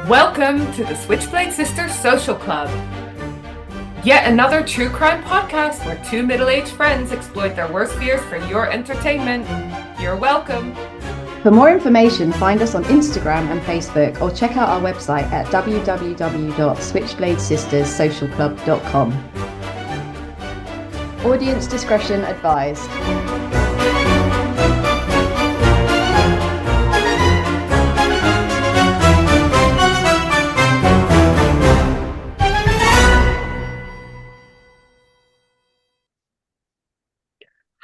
Welcome to the Switchblade Sisters Social Club. Yet another true crime podcast where two middle-aged friends exploit their worst fears for your entertainment. You're welcome. For more information, find us on Instagram and Facebook or check out our website at www.switchbladesisterssocialclub.com. Audience discretion advised.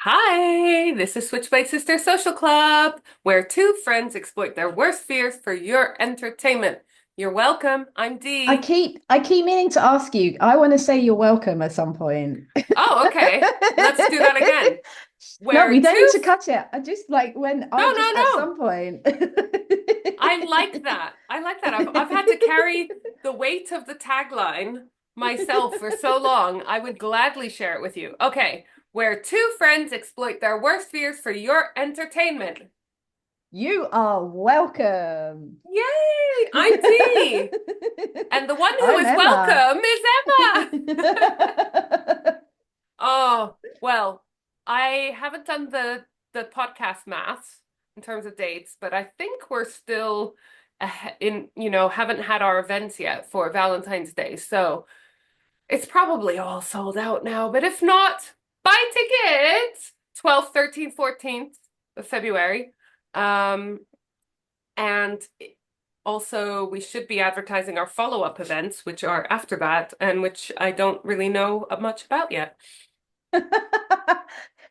Hi, this is Switchblade Sisters Social Club, where two friends exploit their worst fears for your entertainment. You're welcome. I'm Dee. I keep meaning to ask you. I want to say you're welcome at some point. Oh, okay. Let's do that again. No, we don't need to cut it. I just like when at some point. I like that. I've had to carry the weight of the tagline myself for so long. I would gladly share it with you. Okay. Where two friends exploit their worst fears for your entertainment. You are welcome. Yay! I'm Dee. And the one who is welcome is Emma. Oh, well, I haven't done the podcast maths in terms of dates, but I think we're still haven't had our events yet for Valentine's Day. So it's probably all sold out now. But if not, buy tickets 12th, 13th, 14th of February. And also we should be advertising our follow-up events, which are after that, and which I don't really know much about yet.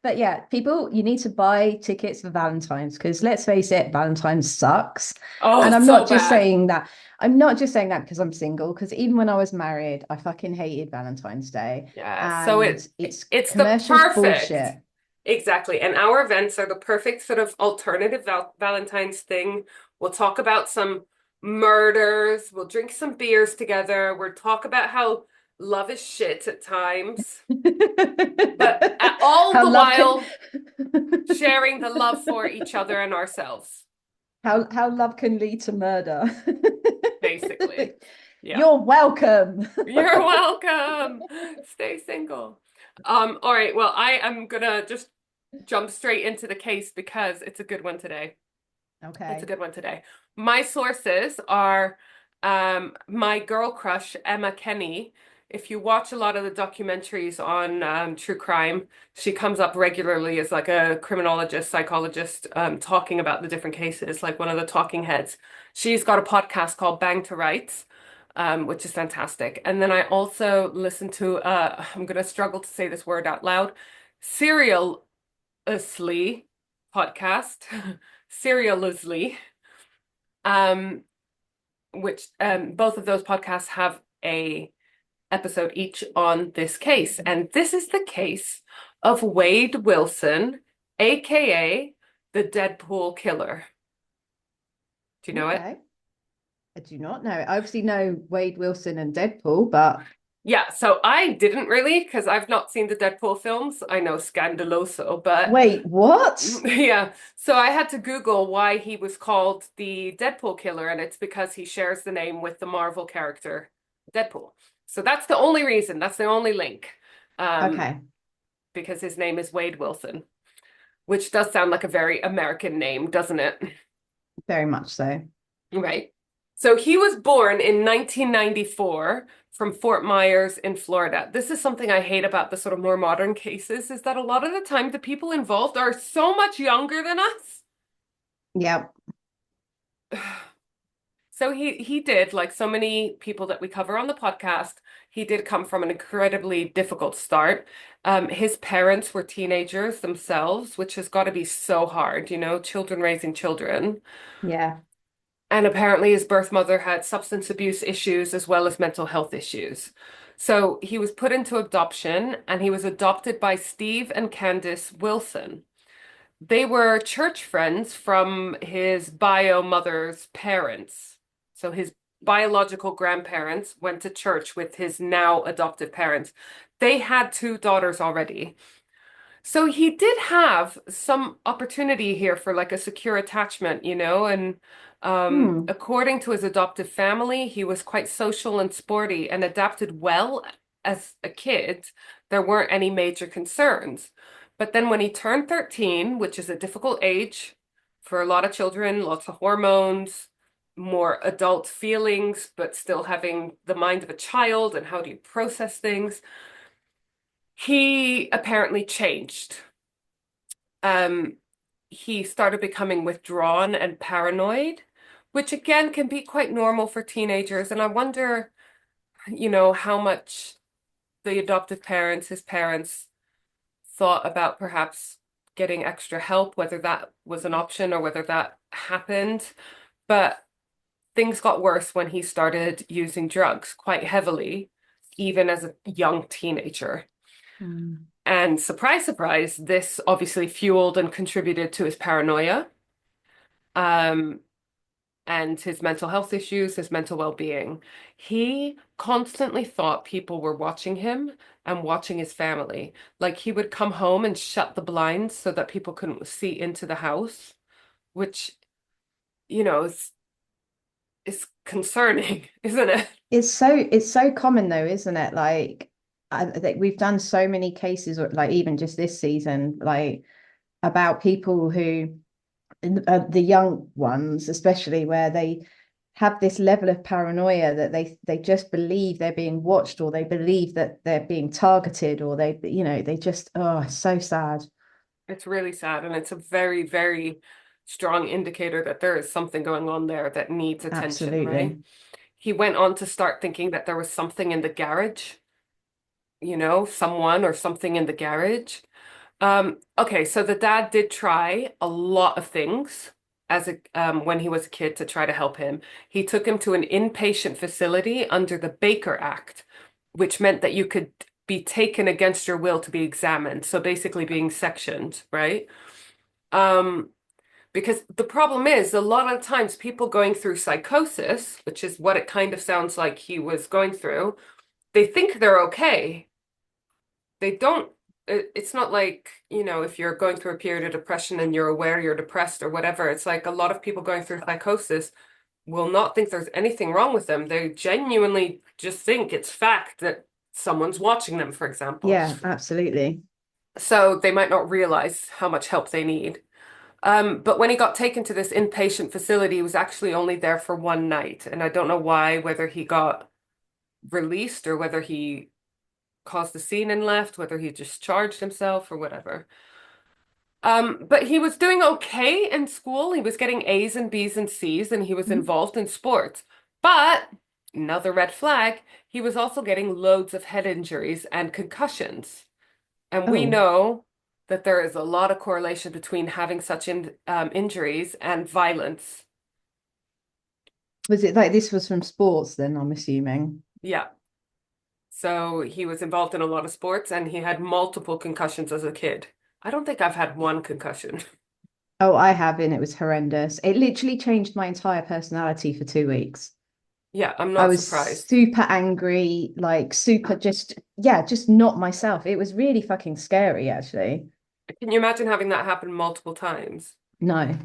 But yeah, people, you need to buy tickets for Valentine's because let's face it, Valentine's sucks. Oh, and I'm so not just bad. saying that. I'm not just saying that because I'm single, because even when I was married, I fucking hated Valentine's Day. Yeah, so it's commercial the perfect bullshit. Exactly. And our events are the perfect sort of alternative Valentine's thing. We'll talk about some murders, we'll drink some beers together, we'll talk about how love is shit at times, but all the while sharing the love for each other and ourselves. How love can lead to murder. Basically. Yeah. You're welcome. You're welcome. Stay single. All right. Well, I am gonna just jump straight into the case because it's a good one today. Okay. It's a good one today. My sources are my girl crush, Emma Kenny. If you watch a lot of the documentaries on true crime, she comes up regularly as like a criminologist, psychologist, talking about the different cases, like one of the talking heads. She's got a podcast called Bang to Rights, which is fantastic. And then I also listen to, I'm going to struggle to say this word out loud, Serialously Podcast, Serialously, which both of those podcasts have a episode each on this case. And this is the case of Wade Wilson, aka the Deadpool Killer. Do you know it? I do not know. I obviously know Wade Wilson and Deadpool, but yeah, so I didn't really, because I've not seen the Deadpool films. I know Scandaloso, but wait, what? Yeah, so I had to Google why he was called the Deadpool Killer, and it's because he shares the name with the Marvel character Deadpool. So that's the only reason. That's the only link. Okay. Because his name is Wade Wilson, which does sound like a very American name, doesn't it? Very much so. Right. So he was born in 1994 from Fort Myers in Florida. This is something I hate about the sort of more modern cases, is that a lot of the time the people involved are so much younger than us. Yep. So he did, like so many people that we cover on the podcast, he did come from an incredibly difficult start. His parents were teenagers themselves, which has got to be so hard, children raising children. Yeah. And apparently his birth mother had substance abuse issues as well as mental health issues. So he was put into adoption and he was adopted by Steve and Candace Wilson. They were church friends from his bio mother's parents. So his biological grandparents went to church with his now adopted parents. They had two daughters already. So he did have some opportunity here for like a secure attachment, and Hmm. according to his adoptive family, he was quite social and sporty and adapted well as a kid. There weren't any major concerns. But then when he turned 13, which is a difficult age for a lot of children, lots of hormones, more adult feelings, but still having the mind of a child and how do you process things, he apparently changed. Um, he started becoming withdrawn and paranoid, which again can be quite normal for teenagers. And I wonder, how much the adoptive parents, his parents, thought about perhaps getting extra help, whether that was an option or whether that happened. But things got worse when he started using drugs quite heavily, even as a young teenager. Hmm. And surprise, surprise, this obviously fueled and contributed to his paranoia, um, and his mental health issues, his mental well-being. He constantly thought people were watching him and watching his family. Like he would come home and shut the blinds so that people couldn't see into the house, which, is concerning, isn't it? It's so common though, isn't it? Like I think we've done so many cases, like even just this season, like about people who, the young ones, especially, where they have this level of paranoia that they just believe they're being watched, or they believe that they're being targeted, or they just, oh, it's so sad. It's really sad, and it's a very, very strong indicator that there is something going on there that needs attention, right? Absolutely. He went on to start thinking that there was something in the garage, someone or something in the garage. Okay, so the dad did try a lot of things when he was a kid to try to help him. He took him to an inpatient facility under the Baker Act, which meant that you could be taken against your will to be examined. So basically being sectioned, right? Um, because the problem is a lot of times people going through psychosis, which is what it kind of sounds like he was going through, they think they're okay. They don't, it's not like, if you're going through a period of depression and you're aware you're depressed or whatever, it's like a lot of people going through psychosis will not think there's anything wrong with them. They genuinely just think it's fact that someone's watching them, for example. Yeah, absolutely. So they might not realize how much help they need. But when he got taken to this inpatient facility, he was actually only there for one night. And I don't know why, whether he got released or whether he caused a scene and left, whether he discharged himself or whatever. But he was doing okay in school. He was getting A's and B's and C's, and he was Mhm. involved in sports. But another red flag, he was also getting loads of head injuries and concussions. And we Oh, know that there is a lot of correlation between having such injuries and violence. was it like this was from sports then, I'm assuming? Yeah. So he was involved in a lot of sports and he had multiple concussions as a kid. I don't think I've had one concussion. Oh, I have, and it was horrendous. It literally changed my entire personality for 2 weeks. Yeah, I'm I not was surprised. super angry, like super just, yeah, just not myself. It was really fucking scary, actually. Can you imagine having that happen multiple times? No.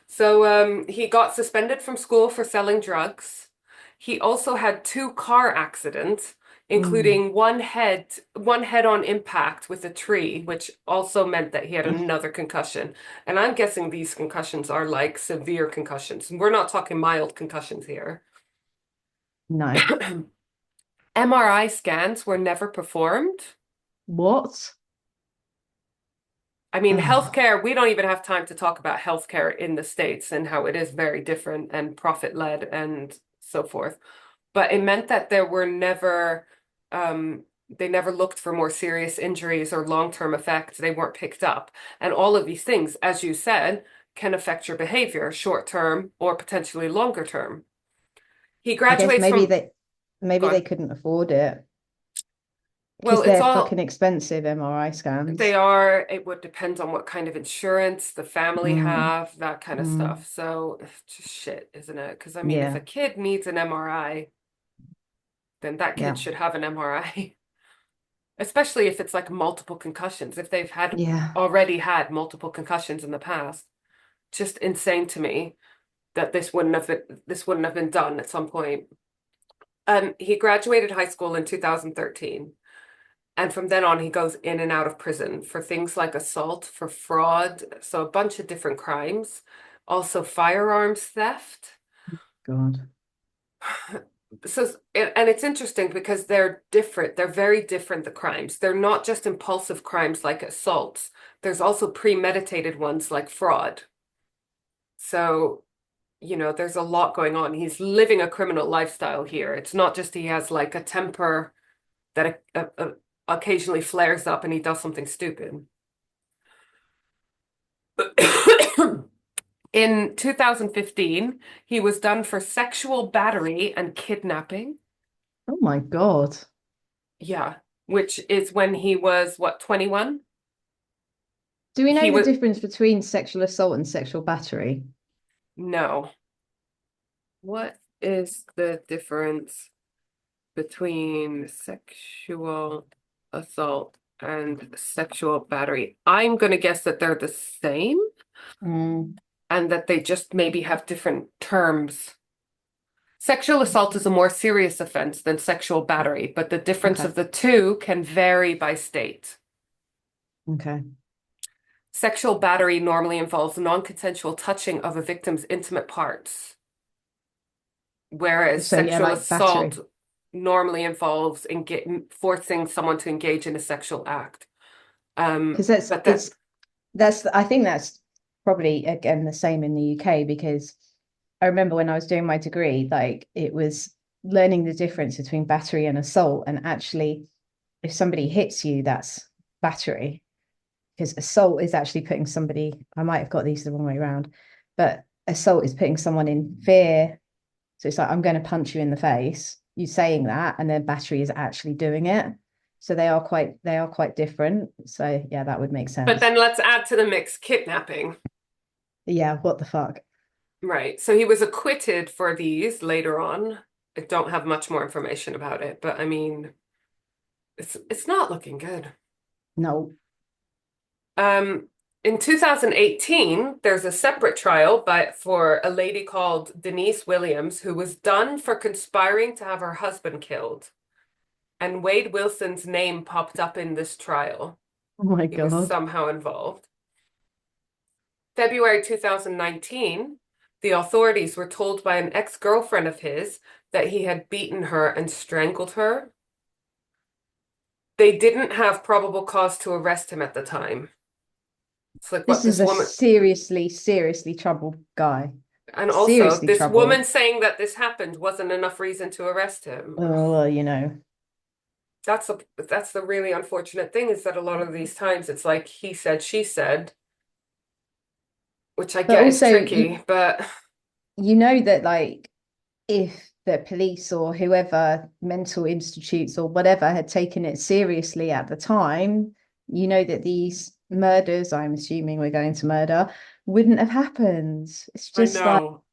So he got suspended from school for selling drugs. He also had two car accidents, Mm. including one head-on impact with a tree, which also meant that he had another concussion. And I'm guessing these concussions are like severe concussions. We're not talking mild concussions here. No. MRI scans were never performed. What? I mean, Ugh. healthcare, we don't even have time to talk about healthcare in the States and how it is very different and profit-led and so forth. But it meant that they never looked for more serious injuries or long-term effects. They weren't picked up. And all of these things, as you said, can affect your behavior, short term or potentially longer term. He I guess graduates maybe from, they go maybe on. they couldn't afford it Well, because it's they're fucking all, expensive MRI they scans. are, it would depend on what kind of insurance the family Mm, have, that kind of mm, stuff. So it's just shit, isn't it? Because I mean, if yeah, a kid needs an MRI, then that kid yeah. should have an MRI. especially if it's like multiple concussions, if they've had Yeah. already had multiple concussions in the past. Just insane to me that this wouldn't have been done at some point. He graduated high school in 2013. And from then on, he goes in and out of prison for things like assault, for fraud, so a bunch of different crimes, also firearms theft. God. So, and it's interesting because they're different. They're very different, the crimes. They're not just impulsive crimes like assaults. There's also premeditated ones like fraud. So, there's a lot going on. He's living a criminal lifestyle here. It's not just he has like a temper that occasionally flares up and he does something stupid. In 2015, he was done for sexual battery and kidnapping. Oh my God. Yeah, which is when he was, what, 21? Do we He know the was, difference between sexual assault and sexual battery? no. What is the difference between sexual assault and sexual battery? I'm going to guess that they're the same Mm, and that they just maybe have different terms. Sexual assault is a more serious offense than sexual battery, but the difference okay. of the two can vary by state. Okay. Sexual battery normally involves non-consensual touching of a victim's intimate parts, whereas So yeah, sexual like battery. assault normally involves forcing someone to engage in a sexual act. Because that's But that, it's I think that's probably again the same in the UK because I remember when I was doing my degree, like it was learning the difference between battery and assault. And actually, if somebody hits you, that's battery. Because assault is actually putting somebody, I might have got these the wrong way around, but assault is putting someone in fear. So it's like, I'm going to punch you in the face. You saying that, and then battery is actually doing it. So they are quite different. So yeah, that would make but sense. then let's add to the mix kidnapping. Yeah, what the fuck? Right. So he was acquitted for these later on. I don't have much more information about it, but I mean, it's not looking good. No. Um, in 2018, there's a separate trial for a lady called Denise Williams, who was done for conspiring to have her husband killed. And Wade Wilson's name popped up in this trial. Oh my He was God. somehow involved. February 2019, the authorities were told by an ex-girlfriend of his that he had beaten her and strangled her. They didn't have probable cause to arrest him at the time. It's like what This is this a woman, seriously, seriously troubled guy. and also Seriously this troubled. woman saying that this happened wasn't enough reason to arrest him. Oh, you know. That's the really unfortunate thing is that a lot of these times it's like he said, she said, which I But get is also tricky, but you know that like if the police or whoever mental institutes or whatever had taken it seriously at the time, you know that these murders, I'm assuming we're going to murder, wouldn't have happened. It's I just like, know.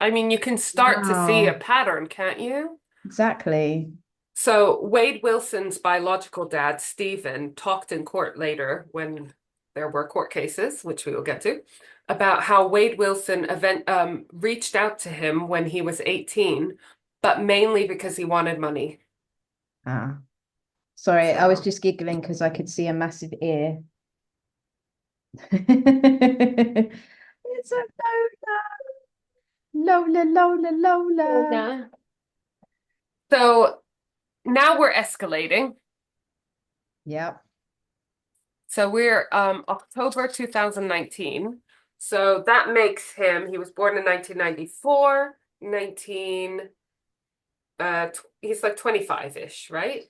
I mean, you can start to see a wow, pattern, can't you? exactly. So Wade Wilson's biological dad, Stephen, talked in court later when there were court cases, which we will get to, about how Wade Wilson reached out to him when he was 18, but mainly because he wanted money. Ah, sorry, I was So just giggling because I could see a massive ear. It's a Lola, Lola, Lola. yeah. So now we're escalating. Yep. So we're October 2019. So that makes him, he was born in 1994, 19 he's like 25-ish, right?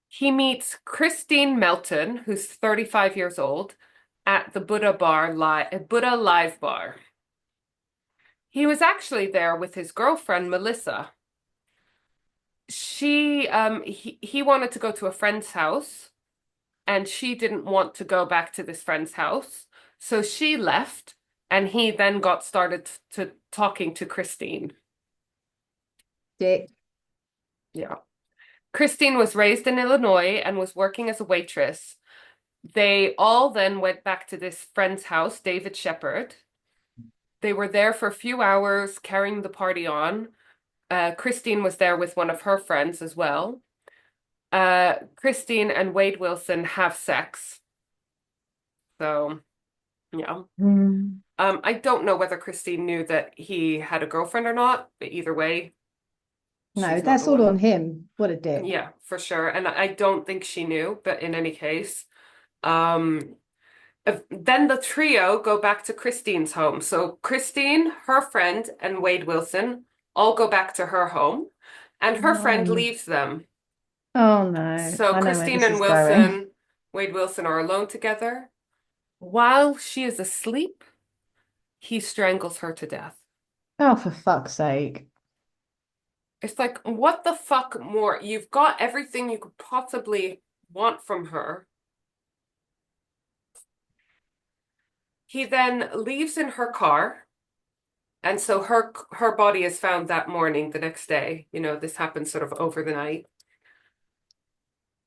He meets Christine Melton, who's 35 years old, at the Buddha Live Bar. He was actually there with his girlfriend Melissa. He wanted to go to a friend's house, and she didn't want to go back to this friend's house. So she left, and he then got started to talking to Christine. Dick. Yeah. Christine was raised in Illinois and was working as a waitress. They all then went back to this friend's house, David Shepherd. They were there for a few hours carrying the party on. Christine was there with one of her friends as well. Christine and Wade Wilson have sex. So, yeah. Mm. I don't know whether Christine knew that he had a girlfriend or not, but either way, No, she's not the that's all one. on him. What a dick. Yeah, for sure. And I don't think she knew, but in any case, um, then the trio go back to Christine's home. So Christine, her friend, and Wade Wilson all go back to her home, and her friend Oh, leaves them. oh no. So I know where Christine this and is going. Wade Wilson are alone together. While she is asleep, he strangles her to death. Oh, for fuck's sake. It's like, what the fuck more? You've got everything you could possibly want from her. He then leaves in her car, and so her body is found that morning, the next day. You know, this happens sort of over the night.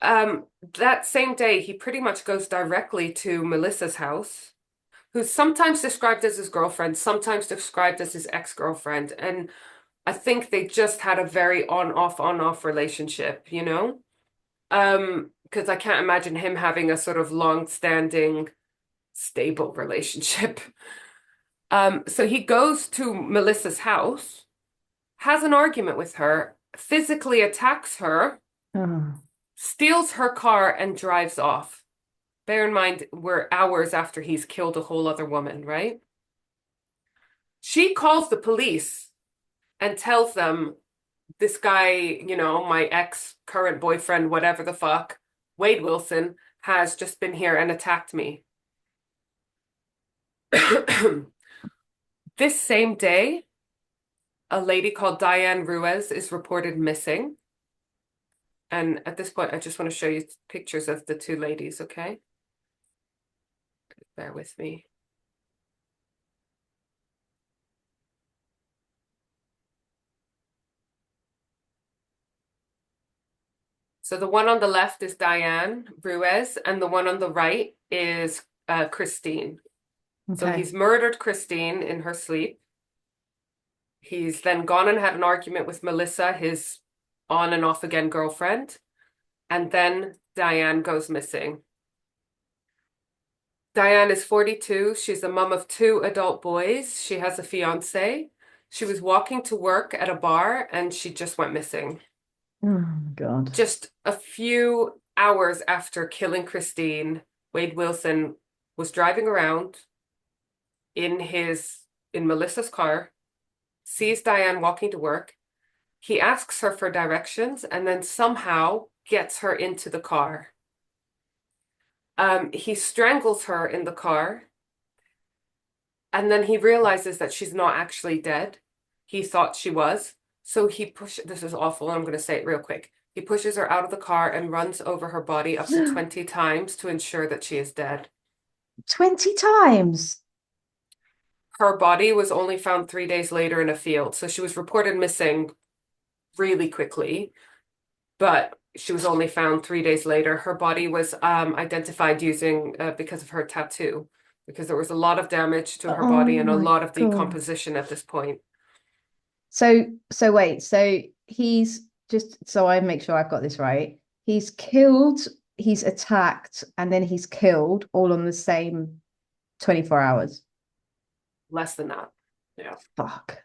That same day, he pretty much goes directly to Melissa's house, who's sometimes described as his girlfriend, sometimes described as his ex-girlfriend, and I think they just had a very on-off relationship, you know? Because I can't imagine him having a sort of long-standing, stable relationship. So he goes to Melissa's house, has an argument with her, physically attacks her, Oh, steals her car, and drives off. Bear in mind, we're hours after he's killed a whole other woman, right? She calls the police and tells them this guy, you know, my ex current boyfriend, whatever the fuck, Wade Wilson, has just been here and attacked me. This same day, a lady called Diane Ruiz is reported missing. And at this point, I just want to show you pictures of the two ladies, okay? Bear with me. So the one on the left is Diane Ruiz, and the one on the right is Christine. So okay. he's murdered Christine in her sleep. He's then gone and had an argument with Melissa, his on and off again girlfriend. And then Diane goes missing. Diane is 42. She's a mom of two adult boys. She has a fiance. She was walking to work at a bar and she just went missing. Oh, God. Just a few hours after killing Christine, Wade Wilson was driving around in Melissa's car, sees Diane walking to work. He asks her for directions and then somehow gets her into the car. He strangles her in the car, and then he realizes that she's not actually dead. He thought she was. So this is awful, I'm going to say it real quick. He pushes her out of the car and runs over her body up to 20 times to ensure that she is dead. 20 times. Her body was only found 3 days later in a field, so she was reported missing really quickly, but she was only found 3 days later. Her body was identified using because of her tattoo, because there was a lot of damage to her Oh body and a my lot of God. decomposition at this point. So wait, so he's just so I make sure I've got this right. He's killed, he's attacked, and then he's killed all on the same 24 hours. Less than that. Yeah. Fuck.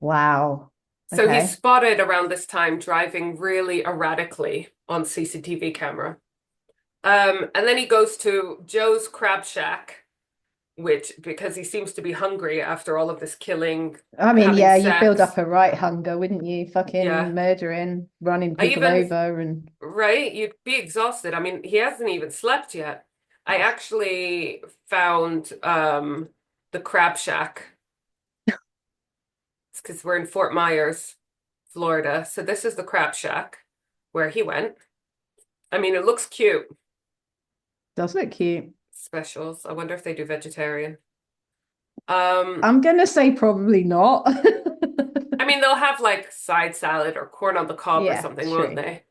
Wow. So he's Okay. spotted around this time driving really erratically on CCTV camera. And then he goes to Joe's Crab Shack, which because he seems to be hungry after all of this killing, I mean, having yeah, you build sex. up a right hunger, wouldn't you? Fucking Yeah. murdering, running I people even, over and right? You'd be exhausted. I mean, he hasn't even slept yet. I actually found the Crab Shack. It's because we're in Fort Myers, Florida. So this is the Crab Shack where he went. I mean, it looks cute. does look cute. Specials. I wonder if they do vegetarian. Um, I'm gonna say probably not. I mean, they'll have like side salad or corn on the cob or Yeah, something, won't true. they?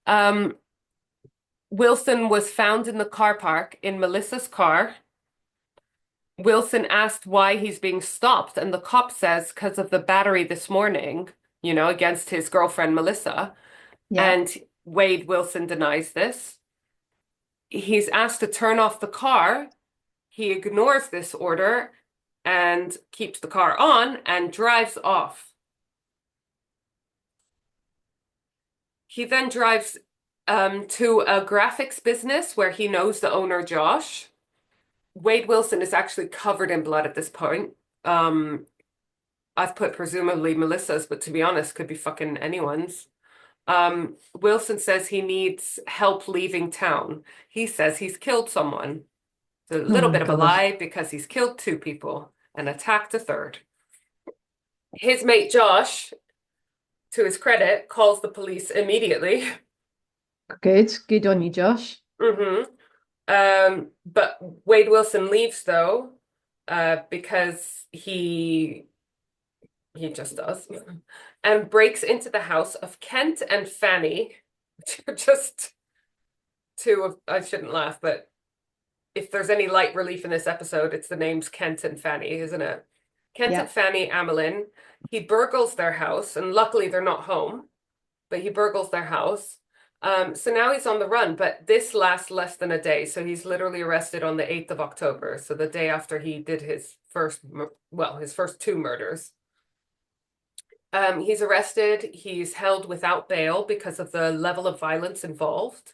Um, Wilson was found in the car park in Melissa's car. Wilson asked why he's being stopped, and the cop says because of the battery this morning, against his girlfriend Melissa. Yeah. And Wade Wilson denies this. He's asked to turn off the car. He ignores this order and keeps the car on and drives off. He then drives to a graphics business where he knows the owner, Josh. Wade Wilson is actually covered in blood at this point. I've put presumably Melissa's, but to be honest, could be fucking anyone's. Wilson says he needs help leaving town. He says he's killed someone. It's a Oh little my bit of a God. lie because he's killed two people and attacked a third. His mate Josh, to his credit, calls the police immediately. Good. Good on you, Josh. hmm But Wade Wilson leaves though, because he just does, and breaks into the house of Kent and Fanny, which are just two of, I shouldn't laugh, but if there's any light relief in this episode, it's the names Kent and Fanny, isn't it? Kent and Yeah. Fanny Amelin. He burgles their house, and luckily they're not home, but he burgles their house. So now he's on the run, but this lasts less than a day. So he's literally arrested on the 8th of October. So the day after he did his his first two murders. He's arrested. He's held without bail because of the level of violence involved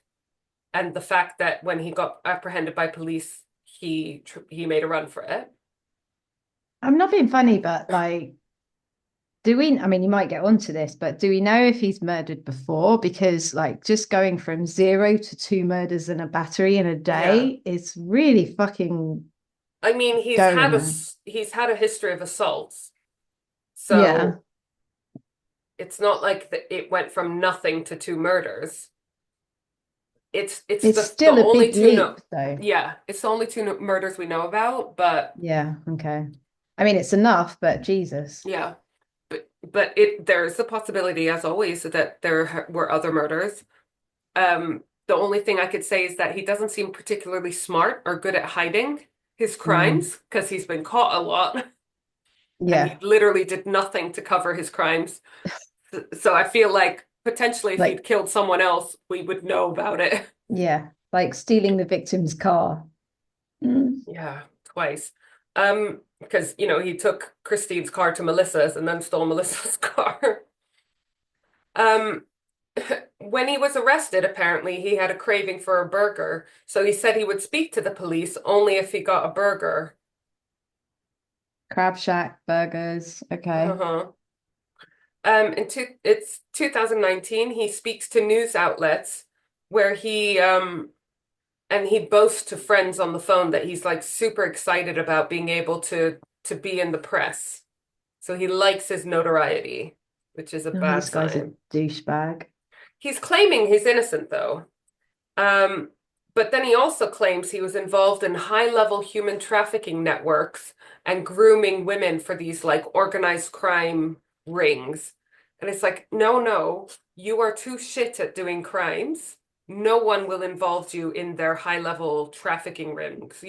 and the fact that when he got apprehended by police, he made a run for it. I'm not being funny, but like, I mean, you might get onto this, but do we know if he's murdered before? Because like just going from 0 to 2 murders and a battery in a Yeah. day is really fucking I mean, going there. he's had a history of assaults. Yeah. So it's not like it went from nothing to two murders. It's It's the still a only big two no leap, though. yeah, it's the only two murders we know about, but Yeah. Okay. I mean, it's enough, but Jesus. yeah. But there's the possibility, as always, that there were other murders. The only thing I could say is that he doesn't seem particularly smart or good at hiding his Mm. crimes because he's been caught a lot and he Yeah. literally did nothing to cover his crimes. So I feel like potentially if he'd Like, killed someone else, we would know about it. yeah, like stealing the victim's car. Mm. Yeah, twice. Because he took Christine's car to Melissa's and then stole Melissa's car. Um, when he was arrested, apparently he had a craving for a burger, so he said he would speak to the police only if he got a burger. Crab Shack burgers. Okay. Uh-huh. It's 2019. He speaks to news outlets where he boasts to friends on the phone that he's like super excited about being able to be in the press. So he likes his notoriety, which is a Oh, bad this guy's a sign. douchebag. He's claiming he's innocent though. Um, but then he also claims he was involved in high-level human trafficking networks and grooming women for these like organized crime rings. And it's like, no, no, you are too shit at doing crimes. No one will involve you in their high-level trafficking rings?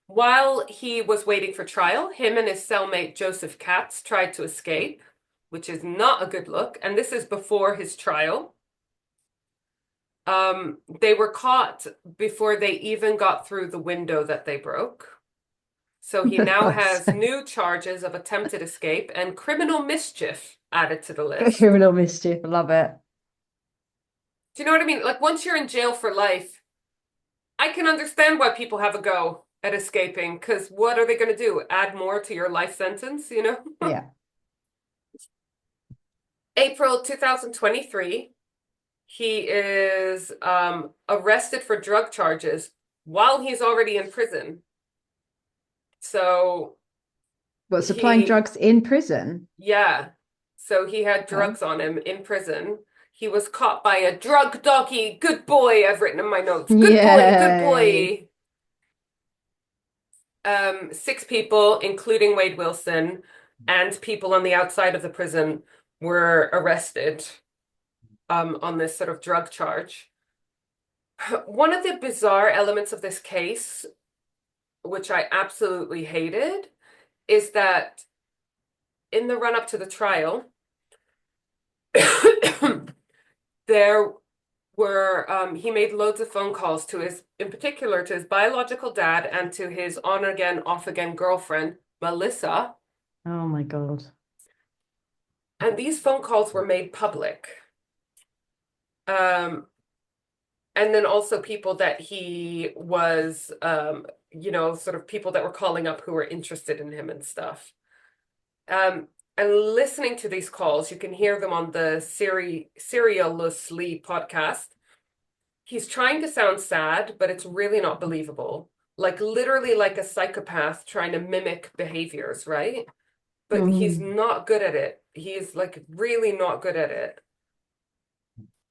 While he was waiting for trial, him and his cellmate Joseph Katz tried to escape, which is not a good look. And this is before his trial. They were caught before they even got through the window that they broke. So he For now God's has sake. new charges of attempted escape and criminal mischief added to the list. Criminal mischief. Love it. Do you know what I mean? Like once you're in jail for life, I can understand why people have a go at escaping, because what are they going to do? Add more to your life sentence? Yeah. April 2023, he is arrested for drug charges while he's already in prison. So But supplying he, drugs in prison. yeah. So he had Okay. drugs on him in prison. He was caught by a drug doggy. Good boy, I've written in my notes. Good boy, good Yay. boy. Six people, including Wade Wilson, and people on the outside of the prison were arrested on this sort of drug charge. One of the bizarre elements of this case, which I absolutely hated, is that in the run up to the trial, there were he made loads of phone calls to his, in particular, to his biological dad and to his on again, off again girlfriend, Melissa. Oh my God. And these phone calls were made public. Um, and then also people that he was, sort of people that were calling up who were interested in him and stuff. And listening to these calls, you can hear them on the Serialously podcast. He's trying to sound sad, but it's really not believable. Like literally like a psychopath trying to mimic behaviors, right? But he's not good at it. He's like really not good at it.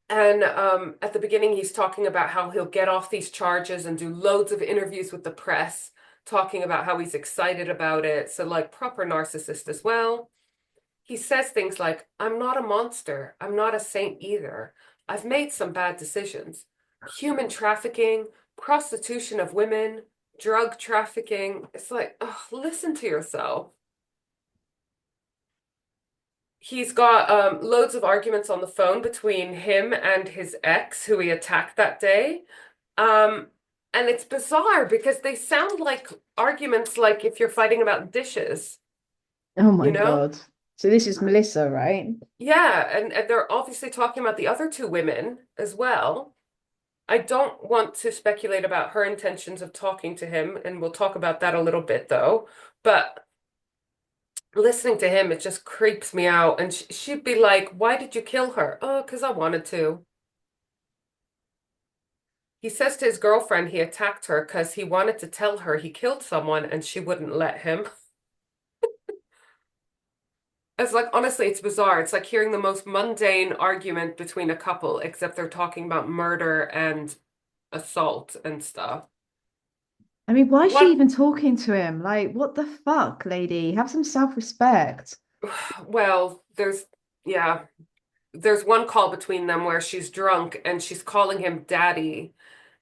And at the beginning, he's talking about how he'll get off these charges and do loads of interviews with the press, talking about how he's excited about it. So like proper narcissist as well. He says things like, I'm not a monster. I'm not a saint either. I've made some bad decisions. Human trafficking, prostitution of women, drug trafficking. It's like, oh, listen to yourself. He's got loads of arguments on the phone between him and his ex, who he attacked that day. Um, and it's bizarre because they sound like arguments like if you're fighting about dishes, Oh my you know? God. So this is Melissa, right? Yeah, and they're obviously talking about the other two women as well. I don't want to speculate about her intentions of talking to him, and we'll talk about that a little bit though. But listening to him, it just creeps me out. And she'd be like, "Why did you kill her?" "Oh, because I wanted to." He says to his girlfriend he attacked her because he wanted to tell her he killed someone and she wouldn't let him. It's like, honestly, it's bizarre. It's like hearing the most mundane argument between a couple, except they're talking about murder and assault and stuff. I mean, why is she What? even talking to him? Like, what the fuck, lady? Have some self-respect. Well, yeah, there's one call between them where she's drunk and she's calling him daddy.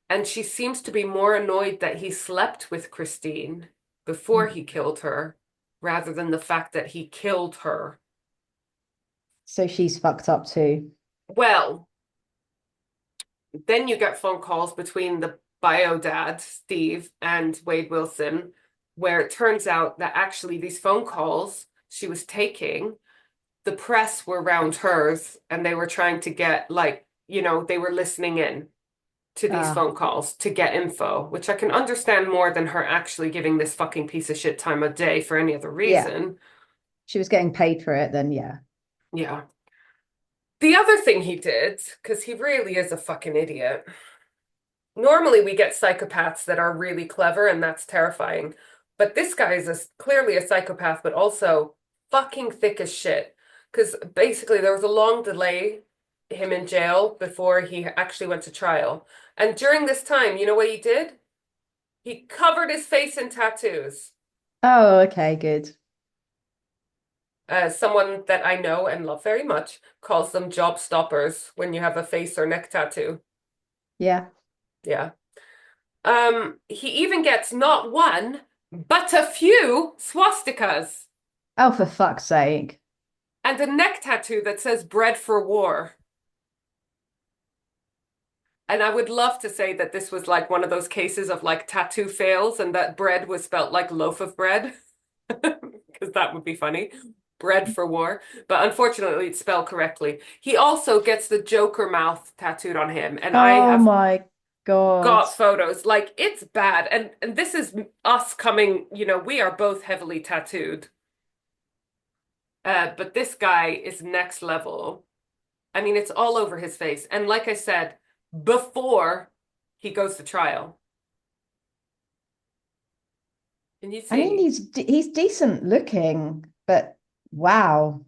And she seems to be more annoyed that he slept with Christine before he killed her, rather than the fact that he killed her. So she's fucked up too. Well, then you get phone calls between the bio dad, Steve, and Wade Wilson, where it turns out that actually these phone calls she was taking, the press were around hers and they were trying to get, like, they were listening in to these Ah, phone calls to get info, which I can understand more than her actually giving this fucking piece of shit time of day for any other yeah. reason. She was getting paid for it, then yeah. Yeah. The other thing he did, because he really is a fucking idiot. Normally we get psychopaths that are really clever and that's terrifying. But this guy is clearly a psychopath, but also fucking thick as shit. Because basically there was a long delay him in jail before he actually went to trial. And during this time, you know what he did? He covered his face in tattoos. Oh, okay, good. Someone that I know and love very much calls them job stoppers when you have a face or neck tattoo. Yeah. Yeah. He even gets not one, but a few swastikas Oh, for fuck's sake. and a neck tattoo that says bread for war. And I would love to say that this was like one of those cases of like tattoo fails and that bread was spelt like loaf of bread, because that would be funny. Bread for war. But unfortunately, it's spelled correctly. He also gets the Joker mouth tattooed on him. And I Oh have my God. got photos. Like, it's bad. And this is us coming, we are both heavily tattooed. But this guy is next level. I mean, it's all over his face. And like I said, before he goes to trial. And you I mean, see, he's decent looking, but wow.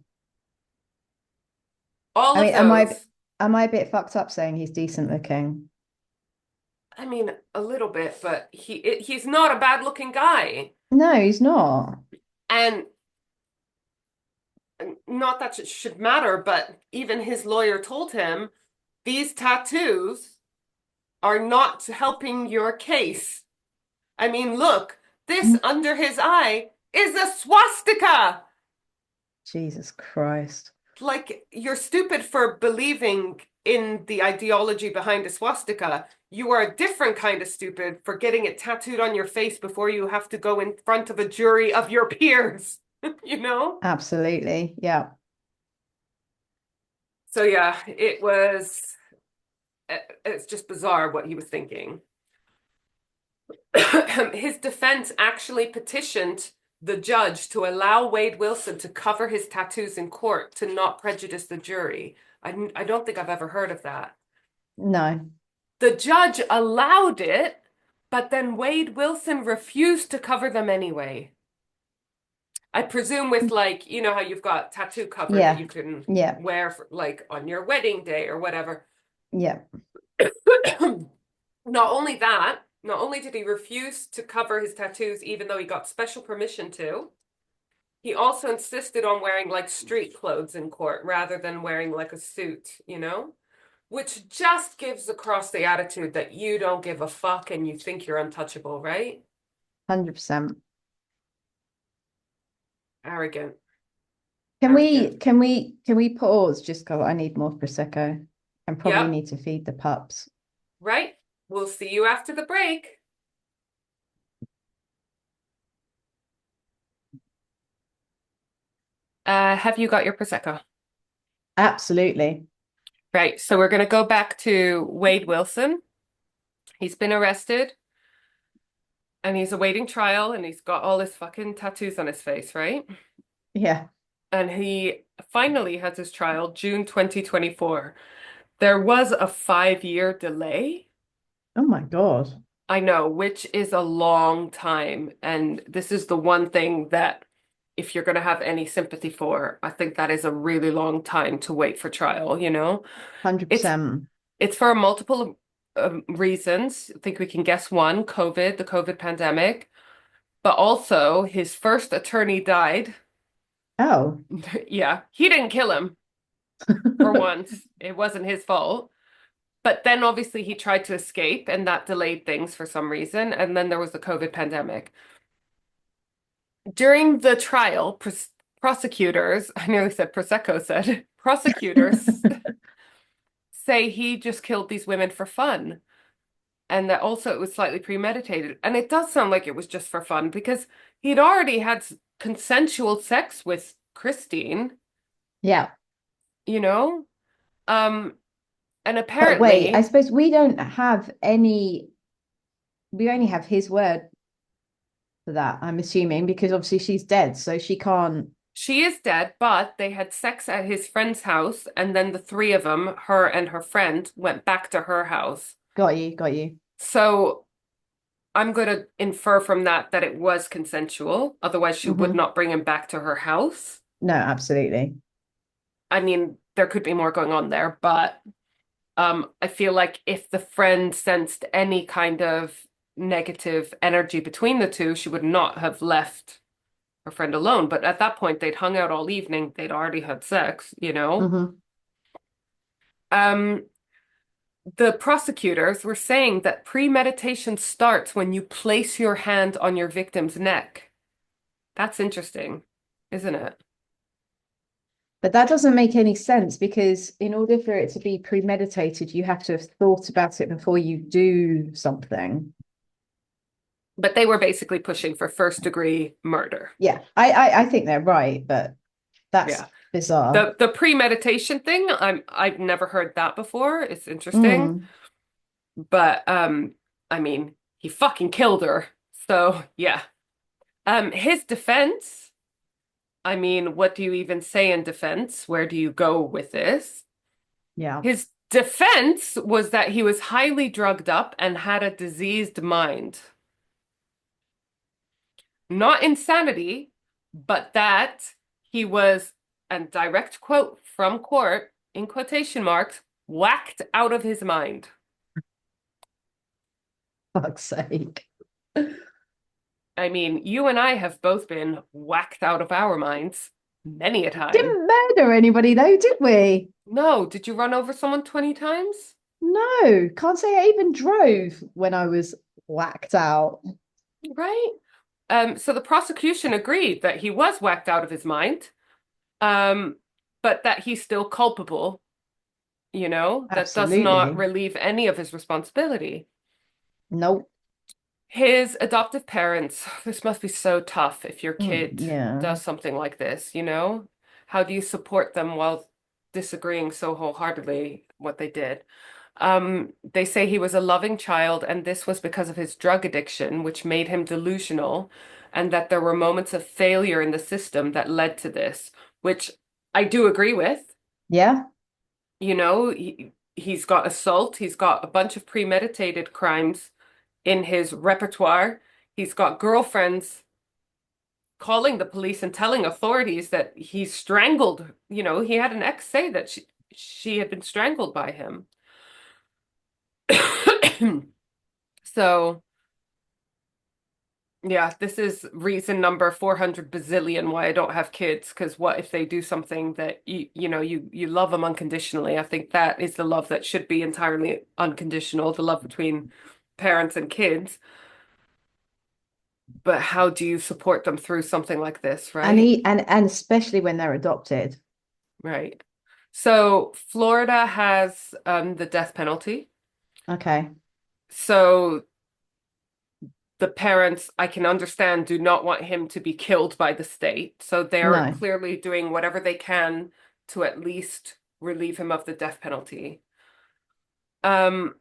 all I of mean, those, am I a bit fucked up saying he's decent looking? I mean, a little bit, but he's not a bad looking guy. No, he's not. And not that it should matter, but even his lawyer told him these tattoos are not helping your case. I mean, look, this under his eye is a swastika. Jesus Christ. Like, you're stupid for believing in the ideology behind a swastika. You are a different kind of stupid for getting it tattooed on your face before you have to go in front of a jury of your peers, you know? Absolutely. Yeah. So yeah, it's just bizarre what he was thinking. His defense actually petitioned the judge to allow Wade Wilson to cover his tattoos in court to not prejudice the jury. I don't think I've ever heard of that. No. The judge allowed it, but then Wade Wilson refused to cover them anyway. I presume with like, you know how you've got tattoo cover that Yeah. you can Yeah. wear for, like on your wedding day or whatever. Yeah. Not only that, not only did he refuse to cover his tattoos, even though he got special permission to, he also insisted on wearing like street clothes in court rather than wearing like a suit, you know? Which just gives across the attitude that you don't give a fuck and you think you're untouchable, right? 100%. Arrogant. Can we Arrogant. pause just because I need more prosecco and probably Yep, need to feed the pups. right. We'll see you after the break. Have you got your Prosecco? Absolutely. Right. So we're going to go back to Wade Wilson. He's been arrested and he's awaiting trial and he's got all his fucking tattoos on his face, right? Yeah. And he finally has his trial June 2024. There was a 5-year delay. Oh my God. I know, which is a long time. And this is the one thing that if you're going to have any sympathy for, I think that is a really long time to wait for trial, you know? It's 100%. it's for multiple reasons. I think we can guess one, COVID, the COVID pandemic, but also his first attorney died. Oh. Yeah, he didn't kill him for once. It wasn't his fault. But then obviously he tried to escape and that delayed things for some reason. And then there was the COVID pandemic. During the trial, prosecutors, I nearly said Prosecco said, prosecutors say he just killed these women for fun. And that also it was slightly premeditated. And it does sound like it was just for fun because he'd already had consensual sex with Christine, Yeah. you know? Um, and But wait, I apparently suppose we only have his word for that, I'm assuming, because obviously she's dead, so she can't. she is dead, but they had sex at his friend's house, and then the three of them, her and her friend, went back to her house. Got you, got you. So I'm going to infer from that that it was consensual. Otherwise, she would Hmm. not bring him back to her house. No, absolutely. I mean, there could be more going on there, but I feel like if the friend sensed any kind of negative energy between the two, she would not have left her friend alone. But at that point, they'd hung out all evening. They'd already had sex, you know? Hmm. Um, the prosecutors were saying that premeditation starts when you place your hand on your victim's neck. That's interesting, isn't it? But that doesn't make any sense because in order for it to be premeditated, you have to have thought about it before you do something. But they were basically pushing for first degree murder. Yeah, I think they're right, but that's Yeah. bizarre. The premeditation thing, I've never heard that before. It's interesting. Mm, But I mean, he fucking killed her. So yeah. His defense, I mean, what do you even say in defense? Where do you go with this? yeah. His defense was that he was highly drugged up and had a diseased mind. Not insanity, but that he was, and direct quote from court, in quotation marks, whacked out of his mind. Fuck's sake. I mean, you and I have both been whacked out of our minds. many a time. Didn't murder anybody though, did we? No, did you run over someone 20 times? No, can't say I even drove when I was whacked out. Right? So the prosecution agreed that he was whacked out of his mind, um, but that he's still culpable, that does not Absolutely. relieve any of his responsibility. Nope. His adoptive parents, this must be so tough if your kid Yeah. does something like this. How do you support them while disagreeing so wholeheartedly what they did? They say he was a loving child, and this was because of his drug addiction, which made him delusional, and that there were moments of failure in the system that led to this, which I do agree with. Yeah. He's got assault, he's got a bunch of premeditated crimes in his repertoire. He's got girlfriends calling the police and telling authorities that he's strangled. He had an ex say that she had been strangled by him. So, yeah, this is reason number 400 bazillion why I don't have kids. Because what if they do something that you love them unconditionally? I think that is the love that should be entirely unconditional, the love between parents and kids. But how do you support them through something like this, And right? and especially when they're adopted. Right. So Florida has the death penalty. Okay. So the parents, I can understand, do not want him to be killed by the state. So they're No. clearly doing whatever they can to at least relieve him of the death penalty. Um,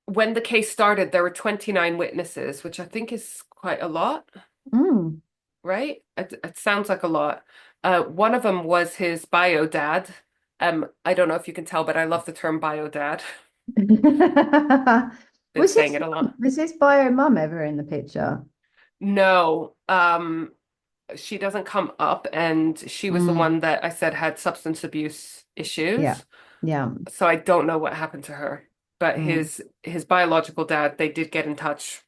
when the case started, there were 29 witnesses, which I think is quite a lot, Mm. right? It sounds like a lot. One of them was his bio dad. I don't know if you can tell, but I love the term bio dad. Been Was saying his it a lot. was his bio mum ever in the picture? No, she doesn't come up, and she was the Mm. one that I said had substance abuse Yeah. issues. Yeah. So I don't know what happened to her. But Mm. his biological dad, they did get in touch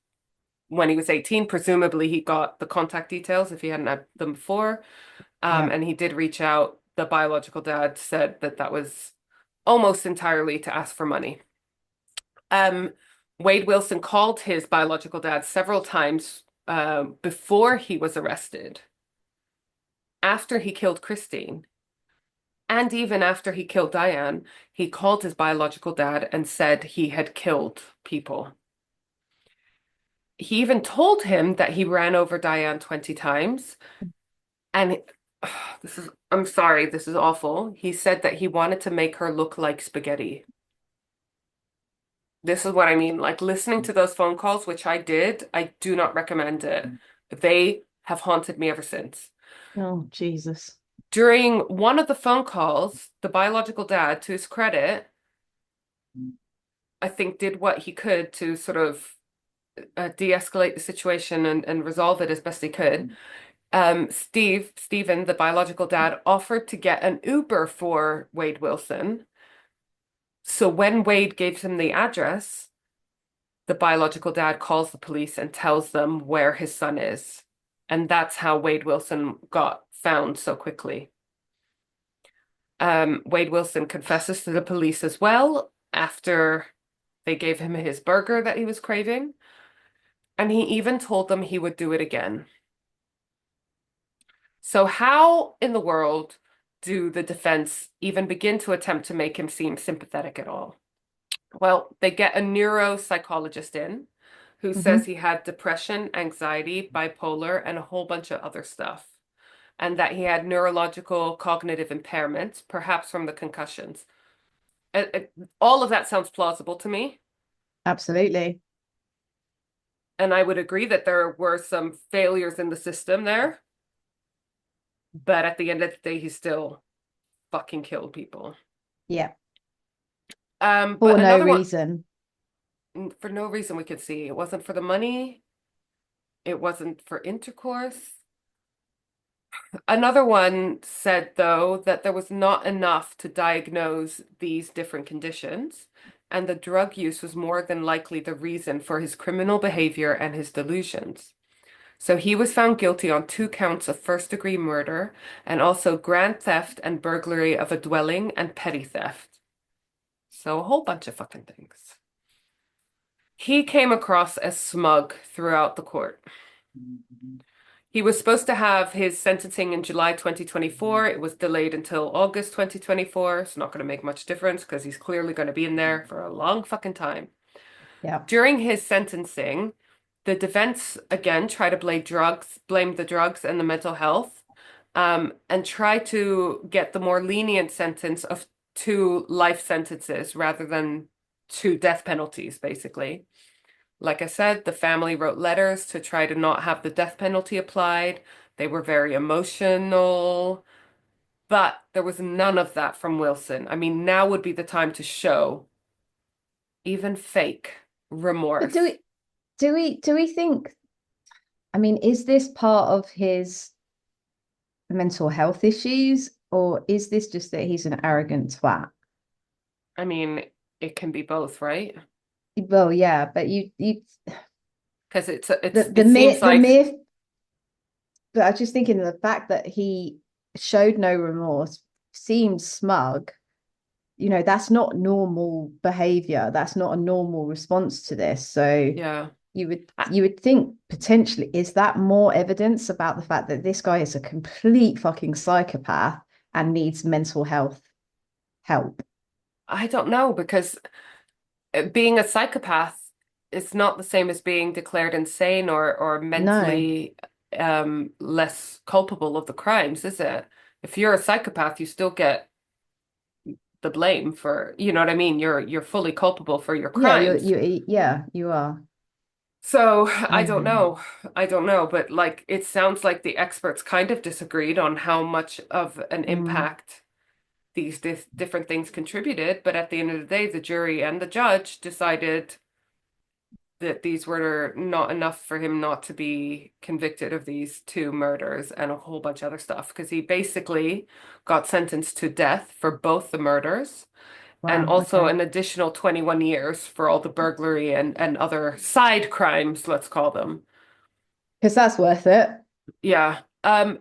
when he was 18. Presumably he got the contact details if he hadn't had them before. Yeah. And he did reach out. The biological dad said that that was almost entirely to ask for money. Um, Wade Wilson called his biological dad several times before he was arrested, after he killed Christine, and even after he killed Diane. He called his biological dad and said he had killed people. He even told him that he ran over Diane 20 times. And I'm sorry, this is awful. He said that he wanted to make her look like spaghetti. This is what I mean. Like listening to those phone calls, which I did, I do not recommend it. They have haunted me ever since. Oh, Jesus. During one of the phone calls, the biological dad, to his credit, I think did what he could to sort of de-escalate the situation and resolve it as best he could. Stephen, the biological dad, offered to get an Uber for Wade Wilson. So when Wade gave him the address, the biological dad calls the police and tells them where his son is. And that's how Wade Wilson got found so quickly. Wade Wilson confesses to the police as well after they gave him his burger that he was craving. And he even told them he would do it again. So, how in the world do the defense even begin to attempt to make him seem sympathetic at all? Well, they get a neuropsychologist in who says Hmm. he had depression, anxiety, bipolar, and a whole bunch of other stuff, and that he had neurological cognitive impairments, perhaps from the concussions. All of that sounds plausible to me. Absolutely. And I would agree that there were some failures in the system there. But at the end of the day, he still fucking killed people. Yeah. But For no another one, reason. for no reason we could see. It wasn't for the money. It wasn't for intercourse. Another one said, though, that there was not enough to diagnose these different conditions, and the drug use was more than likely the reason for his criminal behavior and his delusions. So he was found guilty on 2 counts of first-degree murder and also grand theft and burglary of a dwelling and petty theft. So a whole bunch of fucking things. He came across as smug throughout the court. He was supposed to have his sentencing in July 2024. It was delayed until August 2024. It's not going to make much difference because he's clearly going to be in there for a long fucking time. Yeah. During his sentencing, the defense again tried to blame the drugs and the mental health, and try to get the more lenient sentence of 2 life sentences rather than 2 death penalties, basically. Like I said, the family wrote letters to try to not have the death penalty applied. They were very emotional, but there was none of that from Wilson. I mean, now would be the time to show even fake But remorse. do we think, I mean, is this part of his mental health issues, or is this just that he's an arrogant twat? I mean, it can be both, right? Well, yeah, but you Because the it mere seems like, but I was just thinking the fact that he showed no remorse, seemed smug, that's not normal behavior. That's not a normal response to this. So yeah. you would I, you would think potentially, is that more evidence about the fact that this guy is a complete fucking psychopath and needs mental health help? I don't know because being a psychopath is not the same as being declared insane or No. mentally less culpable of the crimes, is it? If you're a psychopath, you still get the blame for, you know what I mean? You're fully culpable for your Yeah, crimes. you are. So I don't Um, know. I don't know, but like it sounds like the experts kind of disagreed on how much of an mm, impact these different things contributed, but at the end of the day, the jury and the judge decided that these were not enough for him not to be convicted of these 2 murders and a whole bunch of other stuff because he basically got sentenced to death for both the murders and wow, also okay. an additional 21 years for all the burglary and other side crimes, let's call them. Because that's worth it. Yeah.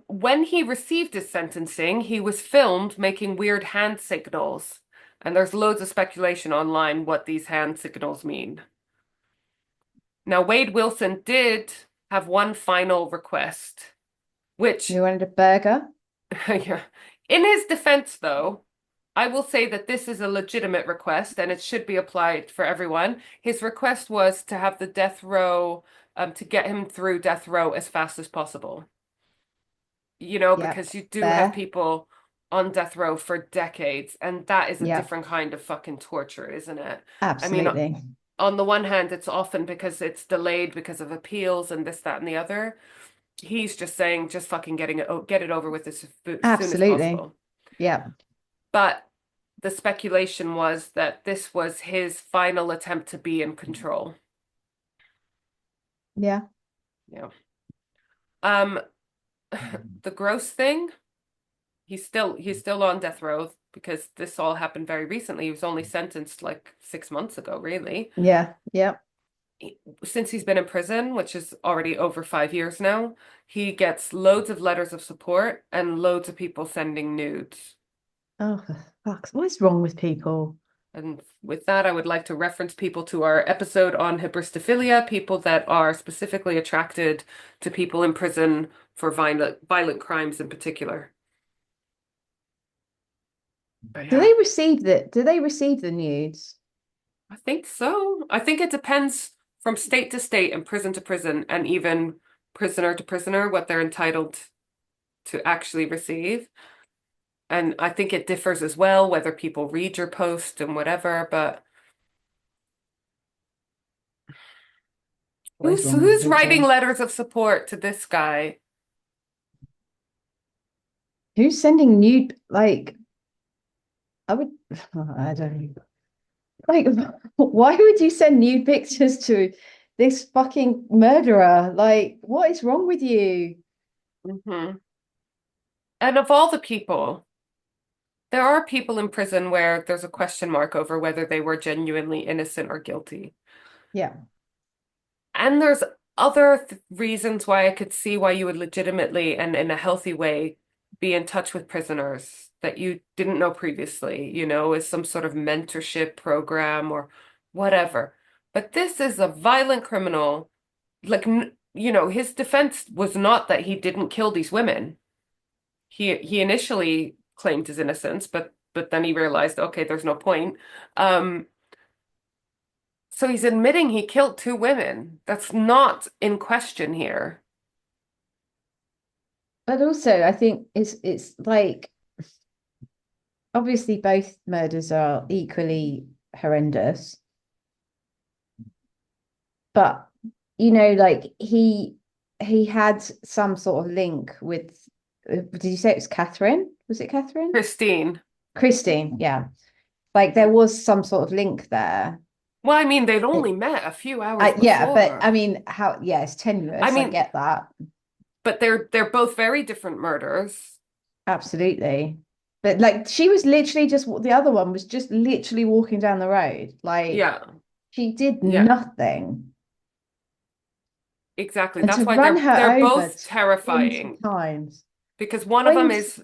When he received his sentencing, he was filmed making weird hand signals, and there's loads of speculation online what these hand signals mean. Now, Wade Wilson did have one final request, which, You wanted a burger? yeah, in his defense, though, I will say that this is a legitimate request and it should be applied for everyone. His request was to have the death row, to get him through death row as fast as possible. Yep. Because you do have Fair. people on death row for decades, and that is a Yep. different kind of fucking torture, isn't it? I mean, Absolutely. on the one hand, it's often because it's delayed because of appeals and this, that, and the other. He's just saying, just fucking get it over with as soon as Absolutely. possible. Yep. But the speculation was that this was his final attempt to be in control. Yeah. Yeah. Um, the gross thing, he's still on death row because this all happened very recently. He was only sentenced like 6 months ago, really. Yeah. Yep. Since he's been in prison, which is already over 5 years now, he gets loads of letters of support and loads of people sending nudes. Oh, for fuck's, what is wrong with people? And with that, I would like to reference people to our episode on hybristophilia, people that are specifically attracted to people in prison for violent crimes in particular. But Do yeah, they receive the nudes? I think so. I think it depends from state to state and prison to prison and even prisoner to prisoner what they're entitled to actually receive. And I think it differs as well whether people read your post and whatever, but What is who's wrong with who's writing people? letters of support to this guy? Who's sending nude? Like, I would, I don't like. Why would you send nude pictures to this fucking murderer? Like, what is wrong with you? Hmm. And of all the people, there are people in prison where there's a question mark over whether they were genuinely innocent or guilty. Yeah. And there's other th reasons why I could see why you would legitimately and in a healthy way be in touch with prisoners that you didn't know previously, as some sort of mentorship program or whatever. But this is a violent criminal. Like, his defense was not that he didn't kill these women. He initially claimed his innocence, but then he realized, okay, there's no point. Um, so he's admitting he killed two women. That's not in question here. But also, I think it's like obviously both murders are equally horrendous, but like he had some sort of link with. Did you say it was Catherine? Was it Catherine? Christine. Christine, yeah. Like there was some sort of link there. Well, I mean, they'd It, only met a few hours yeah, but I before. mean, yeah, it's I tenuous. I mean, get that. but they're both very different murders. Absolutely. But like she was literally just the other one was just literally walking down the road. Like Yeah, she did yeah, nothing. exactly. And to That's why run they're her over both 20 terrifying times. because one of them 20, is,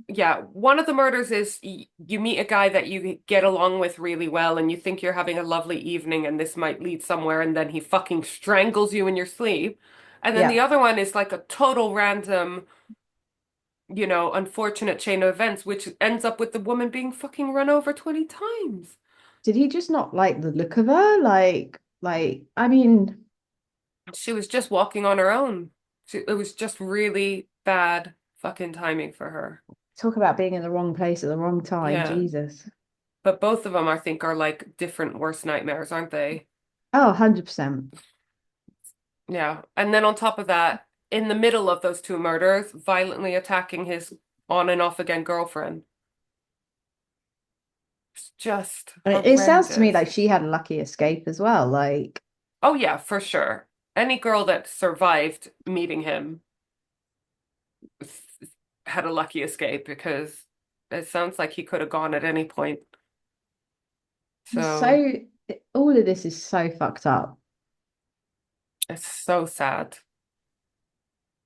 yeah, one of the murders is you meet a guy that you get along with really well and you think you're having a lovely evening and this might lead somewhere and then he fucking strangles you in your sleep. And then the yeah. other one is like a total random, unfortunate chain of events, which ends up with the woman being fucking run over 20 times. Did he just not like the look of her? I mean, She was just walking on her own. It was just really bad fucking timing for her. talk about being in the wrong place at the wrong time. Yeah. Jesus. But both of them, I think, are like different worst nightmares, aren't they? Oh, 100%. Yeah. And then on top of that, in the middle of those two murders, violently attacking his on and off again girlfriend. It's just It sounds to me horrendous. like she had a lucky escape as well. Like, Oh, yeah, for sure. Any girl that survived meeting him had a lucky escape because it sounds like he could have gone at any point. So so all of this is so fucked up. it's so sad.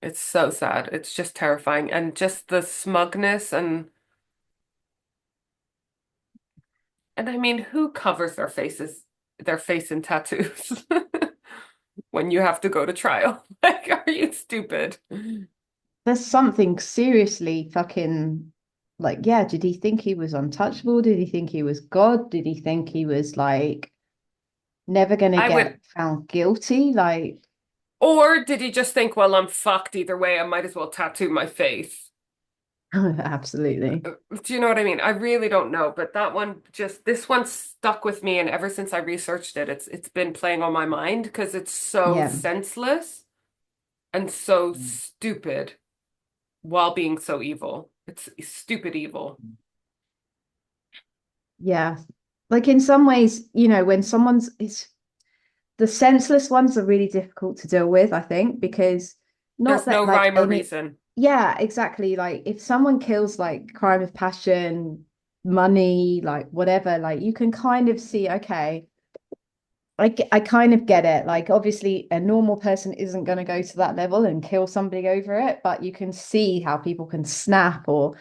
It's so sad. It's just terrifying. And just the smugness and I mean, who covers their face in tattoos when you have to go to trial? Like, are you stupid? There's something seriously fucking like, yeah, did he think he was untouchable? Did he think he was God? Did he think he was like never gonna I would, get found guilty? Like, or did he just think, well, I'm fucked either way, I might as well tattoo my face? absolutely. Do you know what I mean? I really don't know, but this one stuck with me, and ever since I researched it, it's been playing on my mind because it's so Yeah. senseless and so stupid while being so evil. It's stupid evil. Yeah. Like in some ways, when someone's it's the senseless ones are really difficult to deal with, I think, because not There's that no like rhyme or any, reason. yeah, exactly. Like if someone kills like crime of passion, money, like whatever, like you can kind of see, okay, I kind of get it. Like obviously a normal person isn't going to go to that level and kill somebody over it, but you can see how people can snap or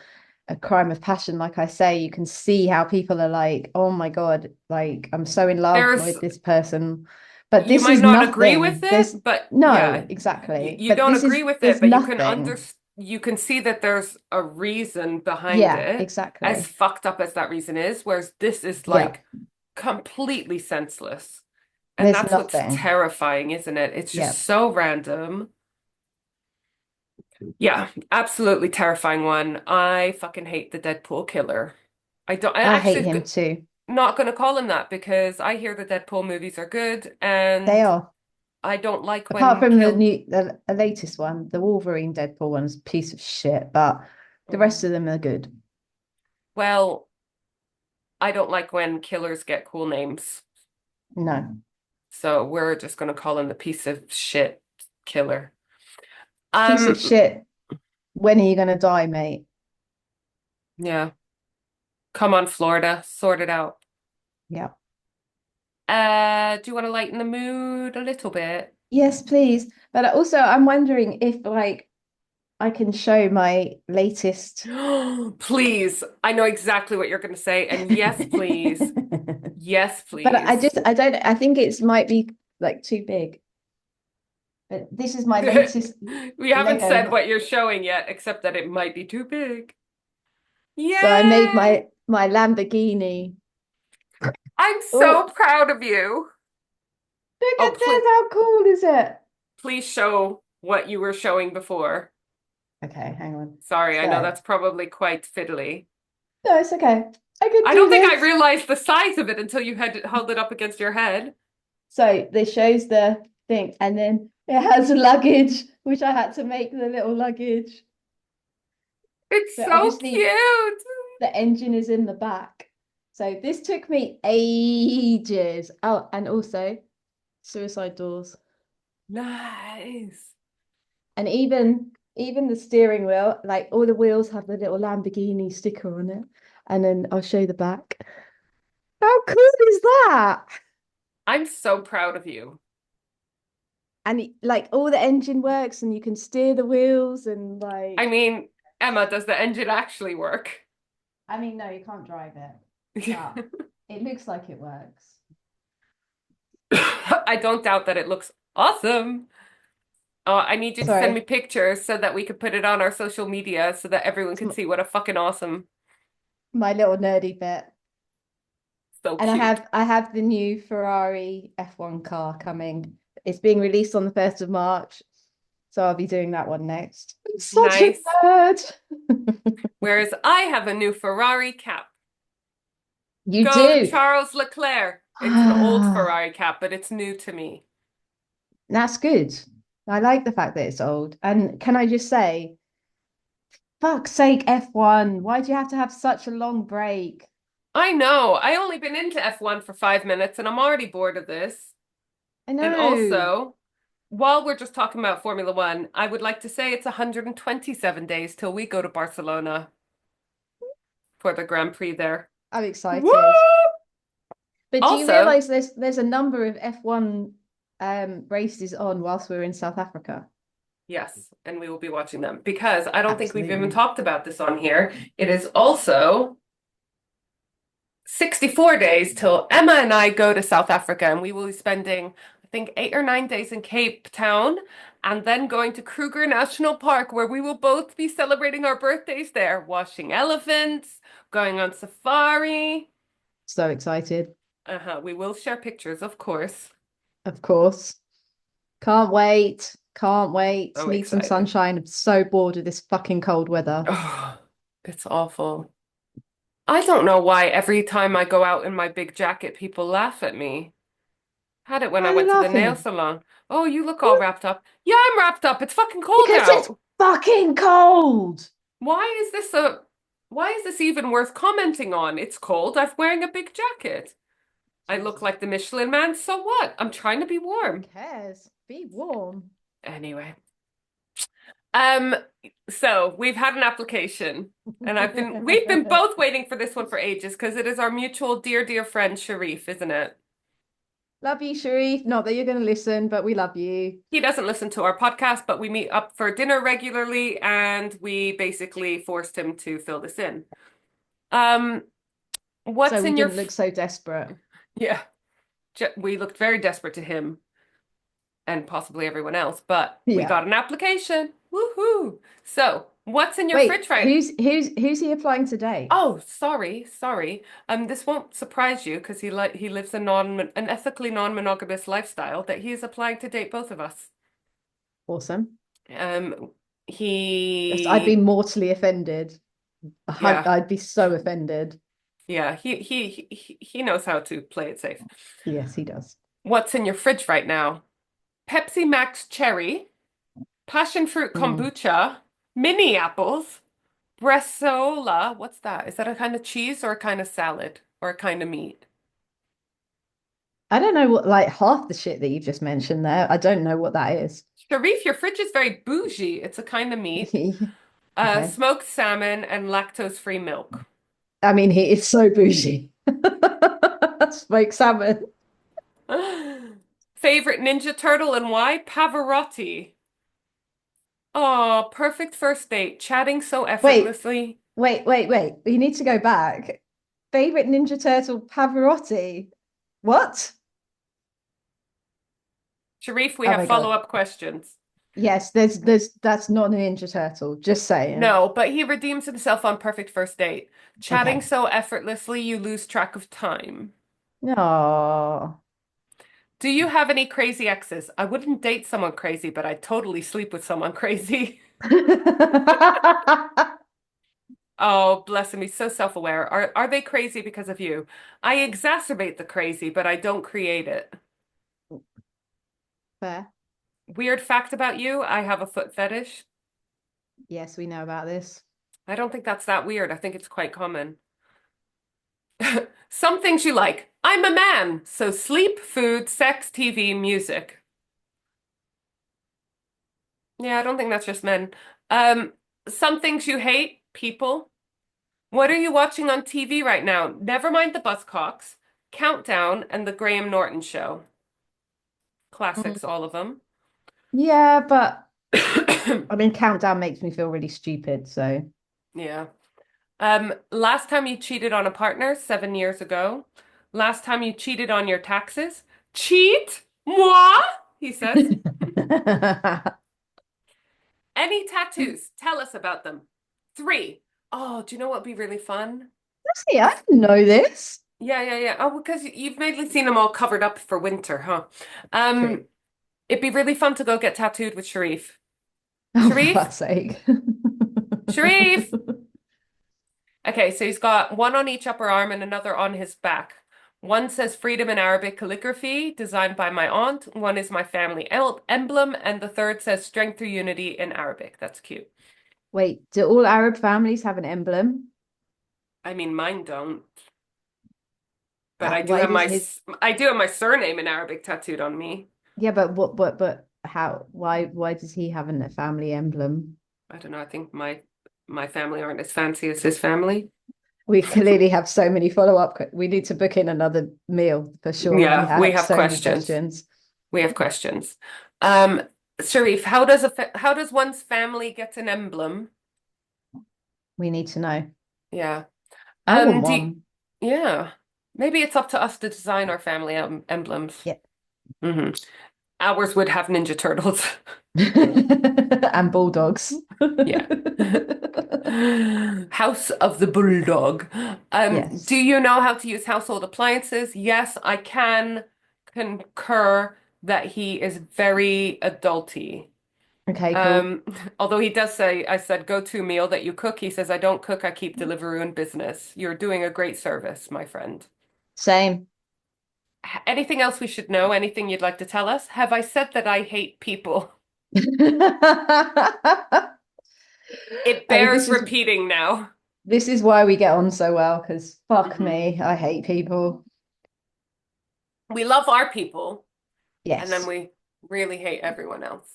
a crime of passion, like I say, you can see how people are like, oh my God, like I'm so in love There's with this person. But You this might is not agree with nothing. it, There's but no, yeah, exactly. you But don't agree with it, there's but nothing. you can see that there's a reason behind Yeah, it, as exactly. fucked up as that reason is, whereas this is Yeah, like completely senseless. And there's that's what's nothing. terrifying, isn't it? It's Yeah, just so random. Yeah, absolutely terrifying one. I fucking hate the Deadpool killer. I I hate actually him too. not going to call him that because I hear the Deadpool movies are good They and are. I don't like Apart when from kill. the latest one, the Wolverine Deadpool one's a piece of shit, but the rest Mm. of them are good. Well, I don't like when killers get cool names. No. So we're just going to call him the piece of shit killer. Piece of Um, shit. When are you gonna die, mate? yeah. Come on, Florida, sort it out. Yeah. Do you want to lighten the mood a little bit? Yes, please. But also, I'm wondering if like I can show my latest. Please. I know exactly what you're going to say. And yes, please. Yes, But please. I don't, I think it's might be like too big. But this is my latest We haven't said Lego. what you're showing yet, except that it might be too big. So I made Yay! my Lamborghini. I'm so Oh, proud of you. look Oh, at this. How cool is it? please show what you were showing before. Okay, hang on. Sorry, I know So, that's probably quite fiddly. no, it's okay. I can I do don't think I this. realized the size of it until you had held it up against your head. So this shows the thing, and then it has luggage, which I had to make the little luggage. It's But so obviously cute. the engine is in the back. So this took me ages. Oh, and also suicide doors. Nice. And even the steering wheel, like all the wheels have the little Lamborghini sticker on it. And then I'll show you the back. How cool is that? I'm so proud of you. And like all the engine works and you can steer the wheels and I like mean, Emma, does the engine actually work? I mean no, you can't drive it, but it looks like it works. I don't doubt that it looks awesome. Oh, I need you to send me Sorry, pictures so that we could put it on our social media so that everyone it's can see what a fucking awesome, my little nerdy bit. so And cute. I have the new Ferrari F1 car coming. It's being released on the 1st of March. So I'll be doing that one next. I'm such a Nice. nerd. Whereas I have a new Ferrari cap. You Go do. Charles Leclerc. It's an old Ah, Ferrari cap, but it's new to me. that's good. I like the fact that it's old. And can I just say, fuck's sake, F1, why do you have to have such a long break? I know. I only been into F1 for 5 minutes and I'm already bored of this. I And know. also, while we're just talking about Formula One, I would like to say it's 127 days till we go to Barcelona for the Grand Prix there. I'm Woo! excited. But do you Also, realize there's a number of F1 races on whilst we're in South Africa? yes, and we will be watching them because I don't think we've even Absolutely. talked about this on here. It is also 64 days till Emma and I go to South Africa, and we will be spending, I think, 8 or 9 days in Cape Town and then going to Kruger National Park, where we will both be celebrating our birthdays there, watching elephants, going on safari. So excited. We will share pictures, of course. Of course. Can't wait. Can't wait. So Need some excited. sunshine. I'm so bored of this fucking cold weather. Oh, it's awful. I don't know why every time I go out in my big jacket, people laugh at me. Had it when Why I are they went to the nail laughing? salon. Oh, you look all What? wrapped up. Yeah, I'm wrapped up. It's fucking cold Because it's out. fucking cold. Why is this a, why is this even worth commenting on? It's cold. I'm wearing a big jacket. I look Jesus. like the Michelin Man. So what? I'm trying to be Who warm. cares? Be warm. Anyway. Um, so we've had an application and we've been both waiting for this one for ages because it is our mutual dear, dear friend Sharif, isn't it? Love you, Sharif. Not that you're going to listen, but we love you. He doesn't listen to our podcast, but we meet up for dinner regularly, and we basically forced him to fill this in. Um, So what's we in your didn't look so desperate. yeah, we looked very desperate to him and possibly everyone else, but we Yeah. got an application. Woohoo! So, what's in your Wait, fridge right? who's he applying today? Oh, sorry. This won't surprise you because he lives a non an ethically non-monogamous lifestyle that he is applying to date both of us. Awesome. Um, Yes, I'd be he mortally offended. yeah. I'd be so offended. Yeah, he knows how to play it safe. Yes, he does. What's in your fridge right now? Pepsi Max Cherry, passion fruit Mm. kombucha, mini apples, bresaola. What's that? Is that a kind of cheese or a kind of salad or a kind of meat? I don't know what like half the shit that you've just mentioned there. I don't know what that is. Sharif, your fridge is very bougie. It's a kind of meat. Okay. Smoked salmon and lactose-free milk. I mean, he is so bougie. Smoked salmon. Favorite Ninja Turtle and why? Pavarotti. Oh, perfect first date. Chatting so Wait, effortlessly. wait. You need to go back. Favorite Ninja Turtle Pavarotti. What? Sharif, we Oh have my God. follow-up questions. Yes, that's not a Ninja Turtle. Just saying. No, but he redeems himself on perfect first date. Chatting Okay. so effortlessly you lose track of time. No. Do you have any crazy exes? I wouldn't date someone crazy, but I'd totally sleep with someone crazy. Oh, bless him. He's so self-aware. Are they crazy because of you? I exacerbate the crazy, but I don't create it. Fair. Weird fact about you, I have a foot fetish. Yes, we know about this. I don't think that's that weird. I think it's quite common. Some things you like. I'm a man, so sleep, food, sex, TV, music. Yeah, I don't think that's just men. Um, some things you hate, people. What are you watching on TV right now? Never mind the Buzzcocks, Countdown, and the Graham Norton Show. Mm. Classics, all of them. Yeah, but I mean, Countdown makes me feel really stupid. So Yeah. Last time you cheated on a partner, 7 years ago. Last time you cheated on your taxes. Cheat? Moi? He says. Any tattoos? Tell us about them. 3. Oh, do you know what would be really fun? see, I didn't know this. Yeah. Oh, because you've mainly seen them all covered up for winter, huh? True. It'd be really fun to go get tattooed with Sharif. Oh, for Sharif? fuck's sake. Sharif! Okay, so he's got one on each upper arm and another on his back. One says freedom in Arabic calligraphy, designed by my aunt. One is my family emblem, and the third says strength through unity in Arabic. That's cute. Wait, do all Arab families have an emblem? I mean, mine don't, but I do Why have does his? my surname in Arabic tattooed on me. Yeah, but but how? Why does he have a family emblem? I don't know. I think my family aren't as fancy as his family. We clearly have so many follow-up. We need to book in another meal for sure. We Yeah, we have have so many questions. questions. We have questions. Um, Sharif, how does one's family get an emblem? We need to know. Yeah. I want Do you- one. yeah. Maybe it's up to us to design our family emblems. Yeah. Hmm. Ours would have Ninja Turtles. And bulldogs. Yeah. House of the Bulldog. Do Yes. you know how to use household appliances? Yes, I can concur that he is very adulty. Okay, cool. Um, although he does say, I said, go-to meal that you cook. He says, I don't cook, I keep Deliveroo in business. You're doing a great service, my friend. Same. Anything else we should know? Anything you'd like to tell us? Have I said that I hate people? It I mean, bears repeating now. this is why we get on so well, because fuck Mhm. me, I hate people. We love our people, and then Yes, we really hate everyone else.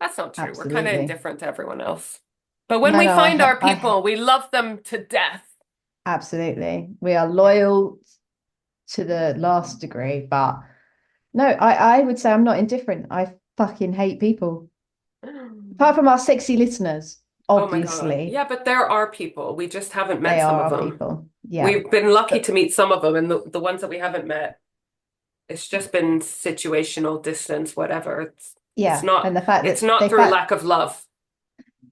That's not true. We're kind of absolutely. indifferent to everyone else. But when No, we no, find our I people, we love them to death. absolutely. We are Yeah. loyal to the last degree, but no, I would say I'm not indifferent. I fucking hate people. Apart from our sexy listeners, Oh my God. obviously, Yeah, but there are people. We just haven't they met some are of our them. people. Yeah. We've been lucky But to meet some of them, and the ones that we haven't met, it's just been situational distance, whatever. It's yeah, not and the fact it's that not they through fact lack of love.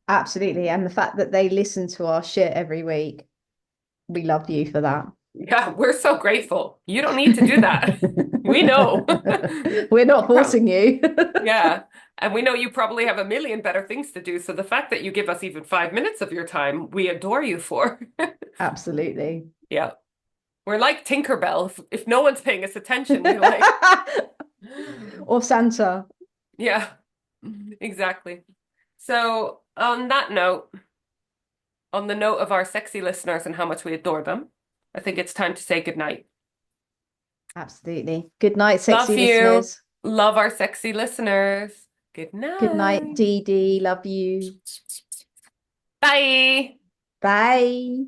absolutely, and the fact that they listen to our shit every week, we love you for that. Yeah, we're so grateful. You don't need to do that. We know. We're not You probably, forcing you. yeah. And we know you probably have a million better things to do. So the fact that you give us even 5 minutes of your time, we adore you for. Absolutely. Yeah. We're like Tinkerbell. If no one's paying us attention, we're like, Or Santa. yeah, exactly. So on that note, on the note of our sexy listeners and how much we adore them, I think it's time to say goodnight. Absolutely. Good night, Love sexy you. listeners. Love our sexy listeners. Good Good night, night. Dee Dee. Love you. Bye. Bye.